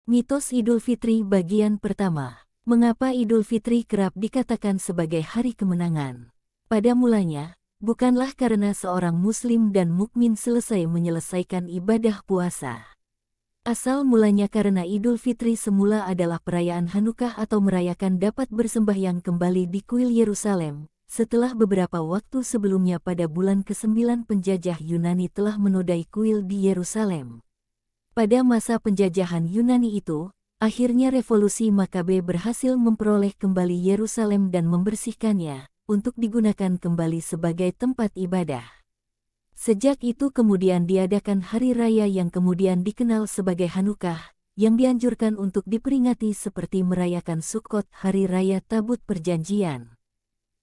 Mitos Idul Fitri bagian pertama. Mengapa Idul Fitri kerap dikatakan sebagai hari kemenangan? Pada mulanya, bukanlah karena seorang muslim dan mukmin selesai menyelesaikan ibadah puasa. Asal mulanya karena Idul Fitri semula adalah perayaan Hanukkah atau merayakan dapat bersembahyang kembali di kuil Yerusalem, setelah beberapa waktu sebelumnya pada bulan ke-9 penjajah Yunani telah menodai kuil di Yerusalem. Pada masa penjajahan Yunani itu, akhirnya revolusi Makabe berhasil memperoleh kembali Yerusalem dan membersihkannya, untuk digunakan kembali sebagai tempat ibadah. Sejak itu kemudian diadakan hari raya yang kemudian dikenal sebagai Hanukkah, yang dianjurkan untuk diperingati seperti merayakan Sukkot, hari raya Tabut Perjanjian.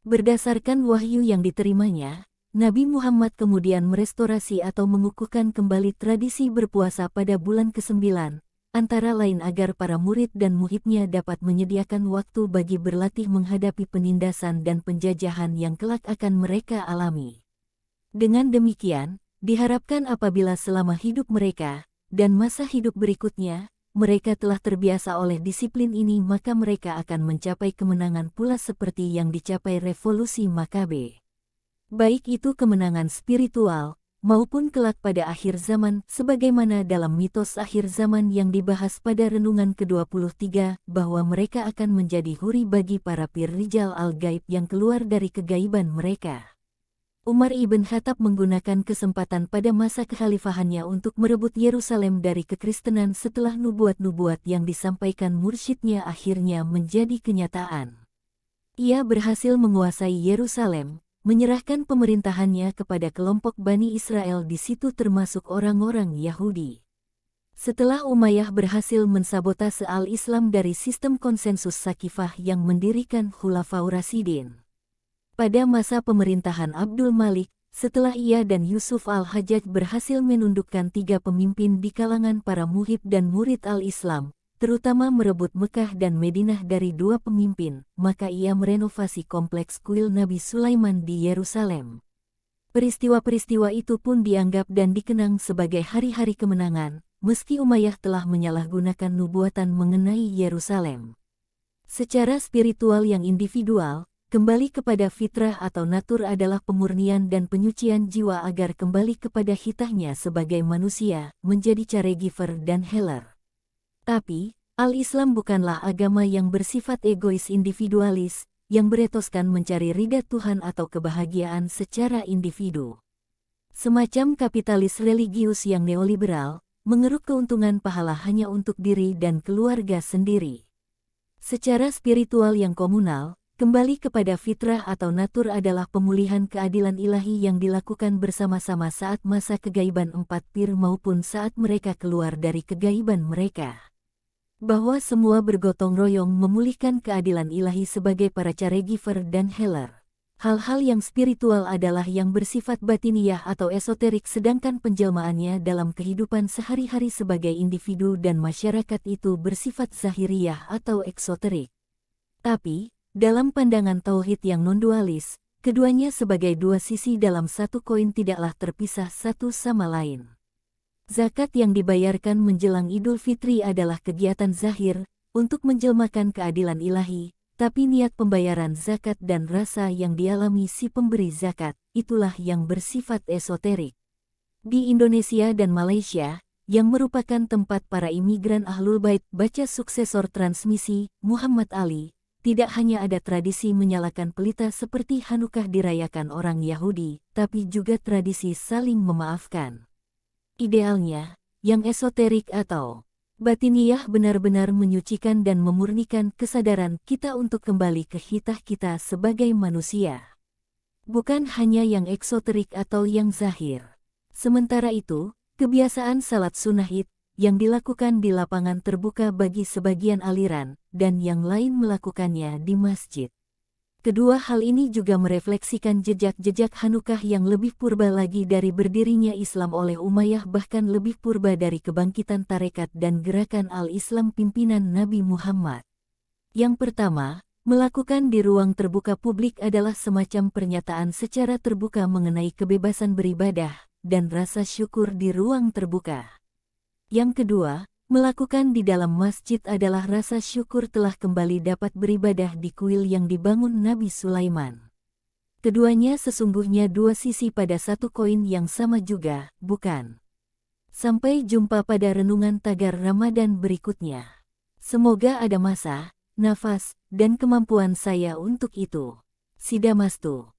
Berdasarkan wahyu yang diterimanya, Nabi Muhammad kemudian merestorasi atau mengukuhkan kembali tradisi berpuasa pada bulan ke-9, antara lain agar para murid dan muhibnya dapat menyediakan waktu bagi berlatih menghadapi penindasan dan penjajahan yang kelak akan mereka alami. Dengan demikian, diharapkan apabila selama hidup mereka, dan masa hidup berikutnya, mereka telah terbiasa oleh disiplin ini maka mereka akan mencapai kemenangan pula seperti yang dicapai revolusi Makabe. Baik itu kemenangan spiritual, maupun kelak pada akhir zaman, sebagaimana dalam mitos akhir zaman yang dibahas pada renungan ke-23, bahwa mereka akan menjadi huri bagi para pir rijal al-gaib yang keluar dari kegaiban mereka. Umar ibn Khattab menggunakan kesempatan pada masa kekhalifahannya untuk merebut Yerusalem dari kekristenan setelah nubuat-nubuat yang disampaikan mursyidnya akhirnya menjadi kenyataan. Ia berhasil menguasai Yerusalem, menyerahkan pemerintahannya kepada kelompok Bani Israel di situ termasuk orang-orang Yahudi. Setelah Umayyah berhasil mensabotase al-Islam dari sistem konsensus Sakifah yang mendirikan Khulafaur Rasyidin. Pada masa pemerintahan Abdul Malik, setelah ia dan Yusuf al-Hajjaj berhasil menundukkan 3 pemimpin di kalangan para muhib dan murid al-Islam, terutama merebut Mekah dan Madinah dari 2 pemimpin, maka ia merenovasi kompleks kuil Nabi Sulaiman di Yerusalem. Peristiwa-peristiwa itu pun dianggap dan dikenang sebagai hari-hari kemenangan, meski Umayyah telah menyalahgunakan nubuatan mengenai Yerusalem. Secara spiritual yang individual, kembali kepada fitrah atau natur adalah pemurnian dan penyucian jiwa agar kembali kepada hitahnya sebagai manusia, menjadi caregiver dan healer. Tapi, al-Islam bukanlah agama yang bersifat egois individualis, yang beretoskan mencari ridha Tuhan atau kebahagiaan secara individu. Semacam kapitalis religius yang neoliberal, mengeruk keuntungan pahala hanya untuk diri dan keluarga sendiri. Secara spiritual yang komunal, kembali kepada fitrah atau natur adalah pemulihan keadilan ilahi yang dilakukan bersama-sama saat masa kegaiban 4 pir maupun saat mereka keluar dari kegaiban mereka. Bahwa semua bergotong royong memulihkan keadilan ilahi sebagai para caregiver dan healer. Hal-hal yang spiritual adalah yang bersifat batiniyah atau esoterik sedangkan penjelmaannya dalam kehidupan sehari-hari sebagai individu dan masyarakat itu bersifat zahiriyah atau eksoterik. Tapi, dalam pandangan tauhid yang non-dualis, keduanya sebagai 2 sisi dalam satu koin tidaklah terpisah satu sama lain. Zakat yang dibayarkan menjelang Idul Fitri adalah kegiatan zahir, untuk menjelmakan keadilan ilahi, tapi niat pembayaran zakat dan rasa yang dialami si pemberi zakat, itulah yang bersifat esoterik. Di Indonesia dan Malaysia, yang merupakan tempat para imigran Ahlul Bait baca suksesor transmisi, Muhammad Ali, tidak hanya ada tradisi menyalakan pelita seperti Hanukkah dirayakan orang Yahudi, tapi juga tradisi saling memaafkan. Idealnya, yang esoterik atau batiniyah benar-benar menyucikan dan memurnikan kesadaran kita untuk kembali ke hitah kita sebagai manusia. Bukan hanya yang eksoterik atau yang zahir. Sementara itu, kebiasaan salat sunnah Id, yang dilakukan di lapangan terbuka bagi sebagian aliran, dan yang lain melakukannya di masjid. Kedua hal ini juga merefleksikan jejak-jejak Hanukkah yang lebih purba lagi dari berdirinya Islam oleh Umayyah bahkan lebih purba dari kebangkitan tarekat dan gerakan al-Islam pimpinan Nabi Muhammad. Yang pertama, melakukan di ruang terbuka publik adalah semacam pernyataan secara terbuka mengenai kebebasan beribadah dan rasa syukur di ruang terbuka. Yang kedua, Melakukan di dalam masjid adalah rasa syukur telah kembali dapat beribadah di kuil yang dibangun Nabi Sulaiman. Keduanya sesungguhnya dua sisi pada satu koin yang sama juga, bukan? Sampai jumpa pada renungan tagar Ramadan berikutnya. Semoga ada masa, nafas, dan kemampuan saya untuk itu. Sidamastu.